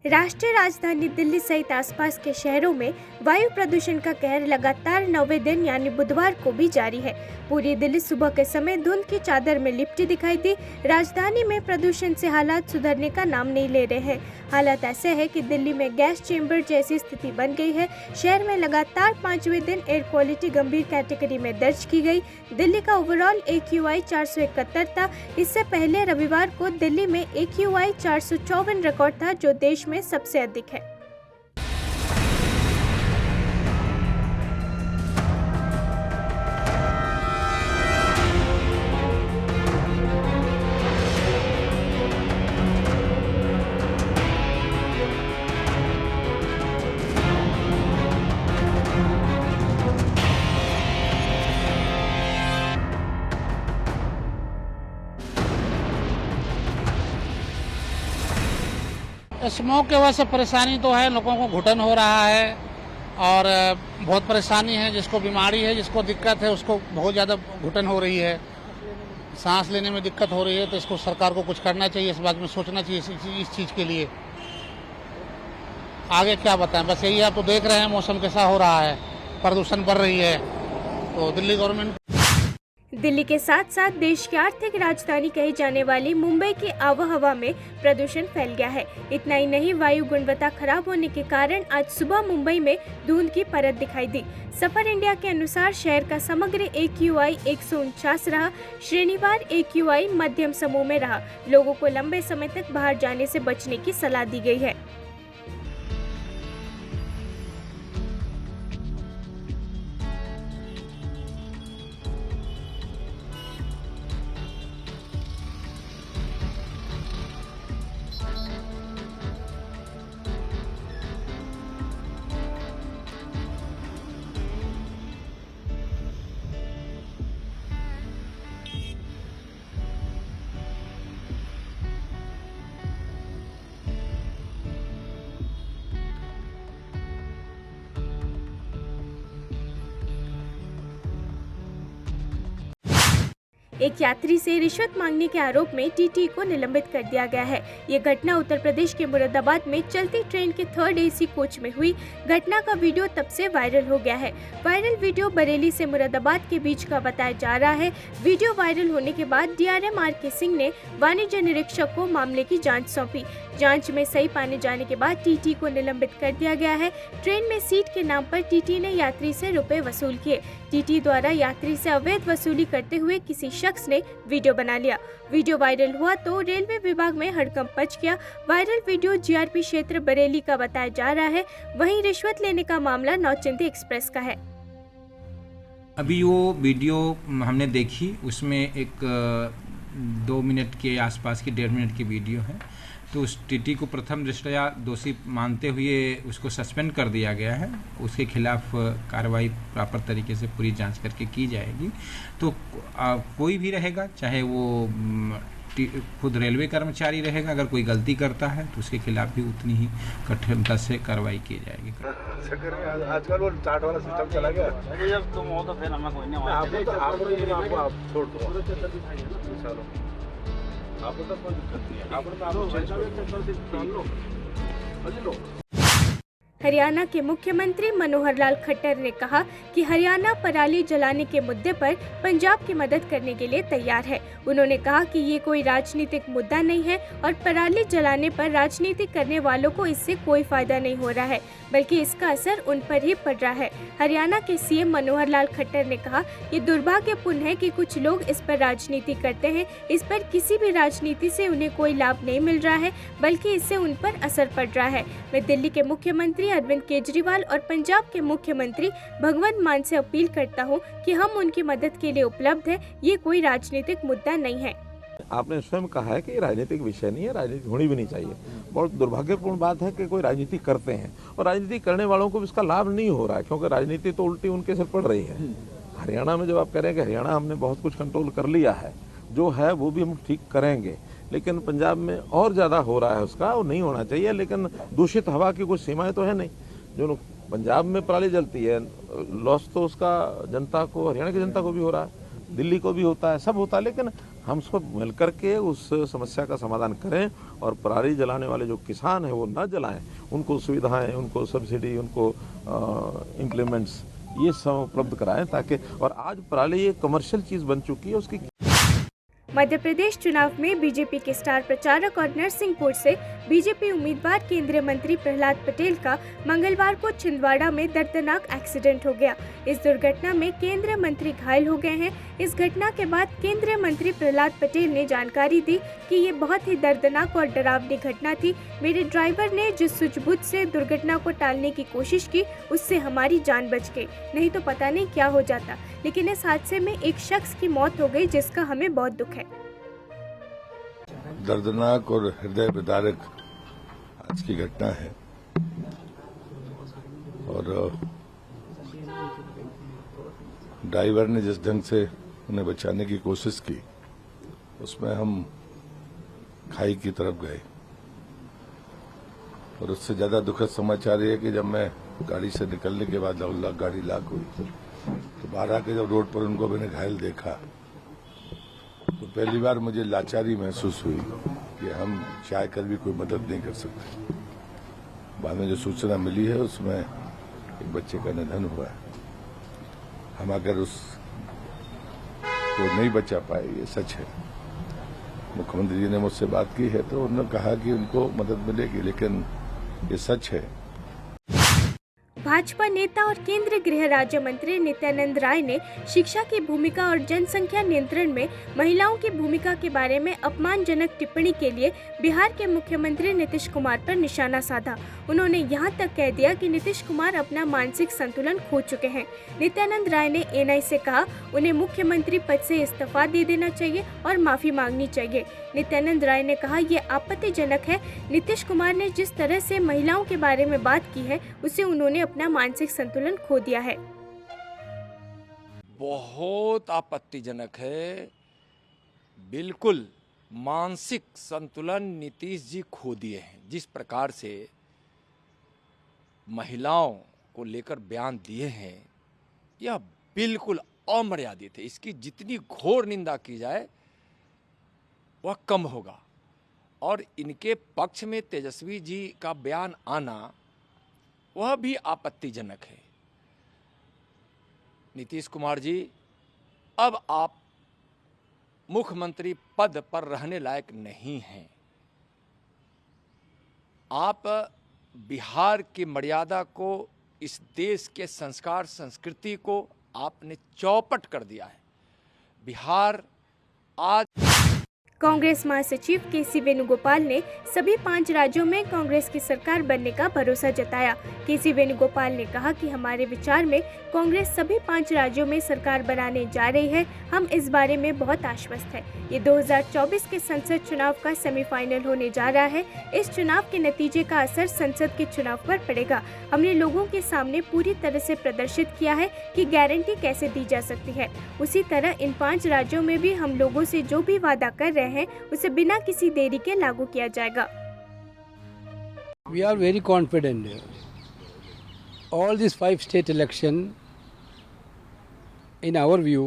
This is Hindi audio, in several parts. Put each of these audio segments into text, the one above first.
राष्ट्रीय राजधानी दिल्ली सहित आसपास के शहरों में वायु प्रदूषण का कहर लगातार 9वें दिन यानी बुधवार को भी जारी है। पूरी दिल्ली सुबह के समय धुंध की चादर में लिपटी दिखाई दी। राजधानी में प्रदूषण से हालात सुधरने का नाम नहीं ले रहे हैं। हालात ऐसे है कि दिल्ली में गैस चेंबर जैसी स्थिति बन गई है। शहर में लगातार 5वें दिन एयर क्वालिटी गंभीर कैटेगरी में दर्ज की गई। दिल्ली का ओवरऑल AQI 471 था। इससे पहले रविवार को दिल्ली में AQI 454 रिकॉर्ड था, जो देश में सबसे अधिक है। स्मोक की वजह से परेशानी तो है, लोगों को घुटन हो रहा है और बहुत परेशानी है। जिसको बीमारी है, जिसको दिक्कत है, उसको बहुत ज़्यादा घुटन हो रही है, सांस लेने में दिक्कत हो रही है। तो इसको सरकार को कुछ करना चाहिए, इस बात में सोचना चाहिए इस चीज़ के लिए। आगे क्या बताएं, बस यही आप तो देख रहे हैं मौसम कैसा हो रहा है, प्रदूषण बढ़ रही है। तो दिल्ली के साथ साथ देश की आर्थिक राजधानी कही जाने वाली मुंबई की आबोहवा में प्रदूषण फैल गया है। इतना ही नहीं, वायु गुणवत्ता खराब होने के कारण आज सुबह मुंबई में धुंध की परत दिखाई दी। सफर इंडिया के अनुसार शहर का समग्र AQI 149 रहा। श्रेणीवार AQI मध्यम समूह में रहा। लोगों को लंबे समय तक बाहर जाने से बचने की सलाह दी गई है। एक यात्री से रिश्वत मांगने के आरोप में TTE को निलंबित कर दिया गया है। ये घटना उत्तर प्रदेश के मुरादाबाद में चलती ट्रेन के 3rd AC कोच में हुई। घटना का वीडियो तब से वायरल हो गया है। वायरल वीडियो बरेली से मुरादाबाद के बीच का बताया जा रहा है। वीडियो वायरल होने के बाद DRM RK सिंह ने वाणिज्य निरीक्षक को मामले की जाँच सौंपी। जाँच में सही पाने जाने के बाद TTE को निलंबित कर दिया गया है। ट्रेन में सीट के नाम पर TTE ने यात्री से रुपए वसूल किए। TTE द्वारा यात्री से अवैध वसूली करते हुए किसी शख्स ने वीडियो बना लिया। वीडियो वायरल हुआ तो रेलवे विभाग में हड़कंप मच गया। वायरल वीडियो GRP क्षेत्र बरेली का बताया जा रहा है। वहीं रिश्वत लेने का मामला नौचंदी एक्सप्रेस का है। अभी वो वीडियो हमने देखी, उसमें एक 2 मिनट के आसपास की 1.5 मिनट की वीडियो है। तो उस TTE को प्रथम दृष्टया दोषी मानते हुए उसको सस्पेंड कर दिया गया है। उसके खिलाफ कार्रवाई प्रॉपर तरीके से पूरी जांच करके की जाएगी। तो कोई भी रहेगा, चाहे वो खुद रेलवे कर्मचारी रहेगा, अगर कोई गलती करता है तो उसके खिलाफ भी उतनी ही कठिनता से कार्रवाई की जाएगी। आजकल वो चार्ट वाला सिस्टम चला गया। जब तुम हो तो फिर हमें कोई नहीं, आप छोड़ दो, चलो आपको तो कोई दिक्कत नहीं है। हरियाणा के मुख्यमंत्री मनोहर लाल खट्टर ने कहा कि हरियाणा पराली जलाने के मुद्दे पर पंजाब की मदद करने के लिए तैयार है। उन्होंने कहा कि ये कोई राजनीतिक मुद्दा नहीं है और पराली जलाने पर राजनीति करने वालों को इससे कोई फायदा नहीं हो रहा है, बल्कि इसका असर उन पर ही पड़ रहा है। हरियाणा के CM मनोहर लाल खट्टर ने कहा, ये दुर्भाग्यपूर्ण है कि कुछ लोग इस पर राजनीति करते हैं। इस पर किसी भी राजनीति से उन्हें कोई लाभ नहीं मिल रहा है, बल्कि इससे उन पर असर पड़ रहा है। मैं दिल्ली के मुख्यमंत्री अरविंद केजरीवाल और पंजाब के मुख्यमंत्री भगवंत मान से अपील करता हूं कि हम उनकी मदद के लिए उपलब्ध हैं। ये कोई राजनीतिक मुद्दा नहीं है। आपने स्वयं कहा है कि ये राजनीतिक विषय नहीं है, राजनीति होनी भी नहीं चाहिए। बहुत दुर्भाग्यपूर्ण बात है कि कोई राजनीति करते हैं और राजनीति करने वालों को इसका लाभ नहीं हो रहा है, क्योंकि राजनीति तो उल्टी उनके सिर पड़ रही है। हरियाणा में जब आप कह रहे हैं कि हरियाणा हमने बहुत कुछ कंट्रोल कर लिया है, जो है वो भी हम ठीक करेंगे, लेकिन पंजाब में और ज़्यादा हो रहा है, उसका वो नहीं होना चाहिए। लेकिन दूषित हवा की कुछ सीमाएं तो है नहीं। जो पंजाब में पराली जलती है, लॉस तो उसका जनता को, हरियाणा की जनता को भी हो रहा है, दिल्ली को भी होता है, सब होता है। लेकिन हम सब मिलकर के उस समस्या का समाधान करें और पराली जलाने वाले जो किसान हैं वो न जलाएं, उनको सुविधाएं, उनको सब्सिडी, उनको इम्प्लीमेंट्स ये सब उपलब्ध कराएं ताकि, और आज पराली एक कमर्शियल चीज़ बन चुकी है उसकी। मध्य प्रदेश चुनाव में बीजेपी के स्टार प्रचारक और नरसिंहपुर से बीजेपी उम्मीदवार केंद्रीय मंत्री प्रहलाद पटेल का मंगलवार को छिंदवाड़ा में दर्दनाक एक्सीडेंट हो गया। इस दुर्घटना में केंद्रीय मंत्री घायल हो गए हैं। इस घटना के बाद केंद्रीय मंत्री प्रहलाद पटेल ने जानकारी दी कि ये बहुत ही दर्दनाक और डरावनी घटना थी। मेरे ड्राइवर ने जिस सूझबूझ से दुर्घटना को टालने की कोशिश की उससे हमारी जान बच गई, नहीं तो पता नहीं क्या हो जाता। लेकिन इस हादसे में एक शख्स की मौत हो गई जिसका हमें बहुत दुख है। दर्दनाक और हृदय विदारक आज की घटना है और ड्राइवर ने जिस ढंग से उन्हें बचाने की कोशिश की उसमें हम खाई की तरफ गए। और उससे ज्यादा दुखद समाचार ये है कि जब मैं गाड़ी से निकलने के बाद गाड़ी लाक हुई तो बाहर आके जब रोड पर उनको मैंने घायल देखा तो पहली बार मुझे लाचारी महसूस हुई कि हम चाह कर भी कोई मदद नहीं कर सकते। बाद में जो सूचना मिली है उसमें एक बच्चे का निधन हुआ है। हम अगर उस को नहीं बचा पाए, ये सच है। मुख्यमंत्री जी ने मुझसे बात की है तो उन्होंने कहा कि उनको मदद मिलेगी, लेकिन ये सच है। भाजपा नेता और केंद्रीय गृह राज्य मंत्री नित्यानंद राय ने शिक्षा की भूमिका और जनसंख्या नियंत्रण में महिलाओं की भूमिका के बारे में अपमानजनक टिप्पणी के लिए बिहार के मुख्यमंत्री नीतीश कुमार पर निशाना साधा। उन्होंने यहां तक कह दिया कि नीतीश कुमार अपना मानसिक संतुलन खो चुके हैं। नित्यानंद राय ने एएनआई से कहा उन्हें मुख्यमंत्री पद से इस्तीफा दे देना चाहिए और माफी मांगनी चाहिए। नित्यानंद राय ने कहा ये आपत्तिजनक है। नीतीश कुमार ने जिस तरह से महिलाओं के बारे में बात की है उससे उन्होंने अपना मानसिक संतुलन खो दिया है। बहुत आपत्तिजनक है, बिल्कुल मानसिक संतुलन नीतीश जी खो दिए हैं। जिस प्रकार से महिलाओं को लेकर बयान दिए हैं यह बिल्कुल अमर्यादित है। इसकी जितनी घोर निंदा की जाए वह कम होगा। और इनके पक्ष में तेजस्वी जी का बयान आना वह भी आपत्तिजनक है। नीतीश कुमार जी, अब आप मुख्यमंत्री पद पर रहने लायक नहीं हैं। आप बिहार की मर्यादा को, इस देश के संस्कार संस्कृति को आपने चौपट कर दिया है। बिहार आज कांग्रेस महासचिव केसी वेणुगोपाल ने सभी 5 राज्यों में कांग्रेस की सरकार बनने का भरोसा जताया। केसी वेणुगोपाल ने कहा कि हमारे विचार में कांग्रेस सभी 5 राज्यों में सरकार बनाने जा रही है। हम इस बारे में बहुत आश्वस्त हैं। ये 2024 के संसद चुनाव का सेमीफाइनल होने जा रहा है। इस चुनाव के नतीजे का असर संसद के चुनाव पर पड़ेगा। हमने लोगों के सामने पूरी तरह से प्रदर्शित किया है कि गारंटी कैसे दी जा सकती है। उसी तरह इन 5 राज्यों में भी हम लोगों से जो भी वादा कर रहे हैं उसे बिना किसी देरी के लागू किया जाएगा। We are very confident. All these 5 state election, in our view,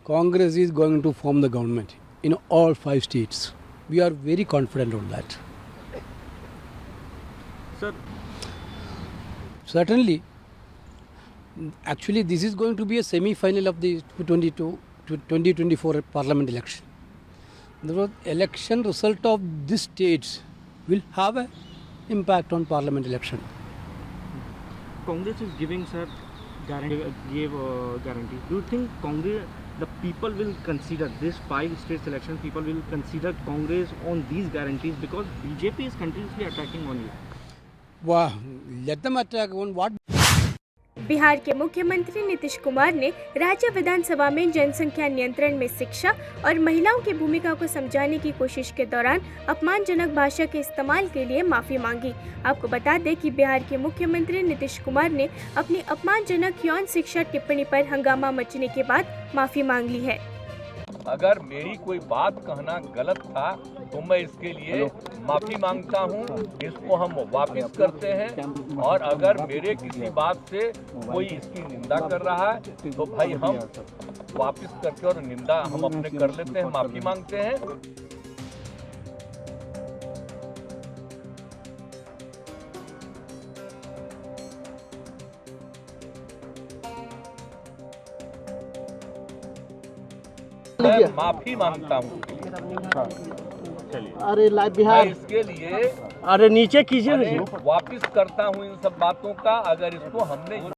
Congress is going to form the government in all 5 states. We are very confident on that. Sir, certainly, actually this is going to be a semi-final of the 2024 parliament election. The election result of these states will have an impact on parliament election. Congress is giving, sir, guarantee. Do you think Congress, the people will consider this 5 states election? People will consider Congress on these guarantees because BJP is continuously attacking on you. Wow, let them attack on what? Bihar के मुख्यमंत्री नीतीश कुमार ने राज्य विधानसभा में जनसंख्या नियंत्रण में शिक्षा और महिलाओं की भूमिका को समझाने की कोशिश के दौरान अपमानजनक भाषा के इस्तेमाल के लिए माफी मांगी। आपको बता दें कि बिहार के मुख्यमंत्री नीतीश कुमार ने अपनी अपमानजनक यौन शिक्षा टिप्पणी पर हंगामा मचने के बाद माफी मांग ली है। अगर मेरी कोई बात कहना गलत था तो मैं इसके लिए माफी मांगता हूं। इसको हम वापस करते हैं और अगर मेरे किसी बात से कोई इसकी निंदा कर रहा है तो भाई हम वापस करके और निंदा हम अपने कर लेते हैं, माफी मांगते हैं। मैं माफी मांगता हूँ। अरे लाइव बिहार, मैं इसके लिए अरे नीचे कीजिए, वापस करता हूँ इन सब बातों का। अगर इसको हमने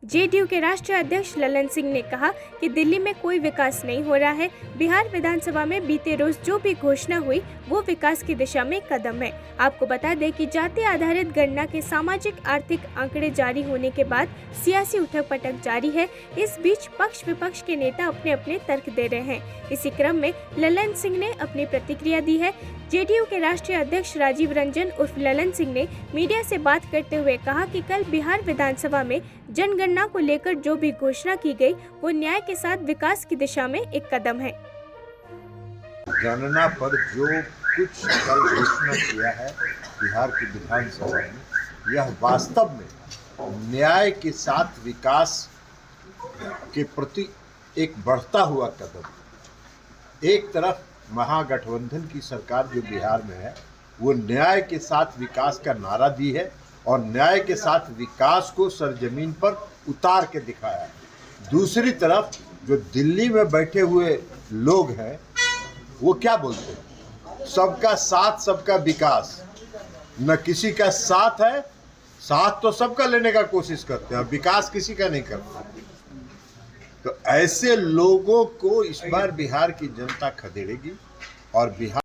जेडीयू के राष्ट्रीय अध्यक्ष ललन सिंह ने कहा कि दिल्ली में कोई विकास नहीं हो रहा है। बिहार विधानसभा में बीते रोज जो भी घोषणा हुई वो विकास की दिशा में कदम है। आपको बता दें कि जाति आधारित गणना के सामाजिक आर्थिक आंकड़े जारी होने के बाद सियासी उठक पटक जारी है। इस बीच पक्ष विपक्ष के नेता अपने अपने तर्क दे रहे हैं। इसी क्रम में ललन सिंह ने अपनी प्रतिक्रिया दी है। जेडीयू के राष्ट्रीय अध्यक्ष राजीव रंजन उर्फ ललन सिंह ने मीडिया से बात करते हुए कहा कि कल बिहार विधानसभा में जनगणना को लेकर जो भी घोषणा की गई वो न्याय के साथ विकास की दिशा में एक कदम है। गणना पर जो कुछ कल घोषणा किया है बिहार की विधानसभा में, यह वास्तव में न्याय के साथ विकास के प्रति एक बढ़ता हुआ कदम। एक तरफ महागठबंधन की सरकार जो बिहार में है वो न्याय के साथ विकास का नारा दी है और न्याय के साथ विकास को सरजमीन पर उतार के दिखाया है। दूसरी तरफ जो दिल्ली में बैठे हुए लोग हैं वो क्या बोलते हैं, सबका साथ सबका विकास। न किसी का साथ है, साथ तो सबका लेने का कोशिश करते हैं, विकास किसी का नहीं करते। तो ऐसे लोगों को इस बार बिहार की जनता खदेड़ेगी और बिहार।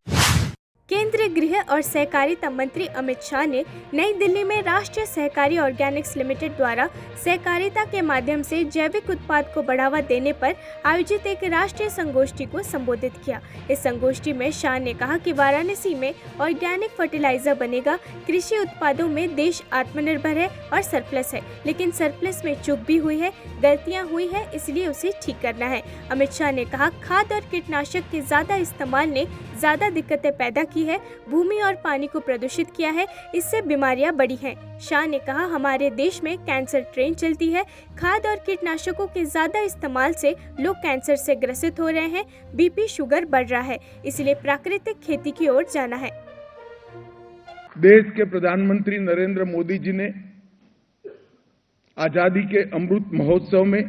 केंद्रीय गृह और सहकारिता मंत्री अमित शाह ने नई दिल्ली में राष्ट्रीय सहकारी ऑर्गेनिक्स लिमिटेड द्वारा सहकारिता के माध्यम से जैविक उत्पाद को बढ़ावा देने पर आयोजित एक राष्ट्रीय संगोष्ठी को संबोधित किया। इस संगोष्ठी में शाह ने कहा कि वाराणसी में ऑर्गेनिक फर्टिलाइजर बनेगा। कृषि उत्पादों में देश आत्मनिर्भर है और सरप्लस है, लेकिन सरप्लस में चूक भी हुई है, गलतियां हुई है, इसलिए उसे ठीक करना है। अमित शाह ने कहा खाद और कीटनाशक के ज्यादा इस्तेमाल ने ज्यादा दिक्कतें पैदा की है, भूमि और पानी को प्रदूषित किया है, इससे बीमारियां बढ़ी हैं। शाह ने कहा हमारे देश में कैंसर ट्रेन चलती है। खाद और कीटनाशकों के ज्यादा इस्तेमाल से लोग कैंसर से ग्रसित हो रहे हैं, बीपी शुगर बढ़ रहा है, इसलिए प्राकृतिक खेती की ओर जाना है। देश के प्रधानमंत्री नरेंद्र मोदी जी ने आजादी के अमृत महोत्सव में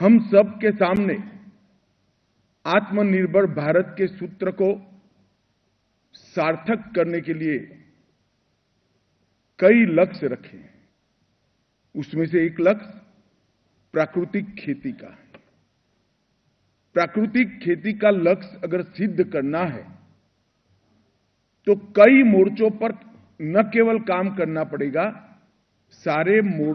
हम सब के सामने आत्मनिर्भर भारत के सूत्र को सार्थक करने के लिए कई लक्ष्य रखे। उसमें से एक लक्ष्य प्राकृतिक खेती का है। प्राकृतिक खेती का लक्ष्य अगर सिद्ध करना है तो कई मोर्चों पर न केवल काम करना पड़ेगा, सारे मोर्चों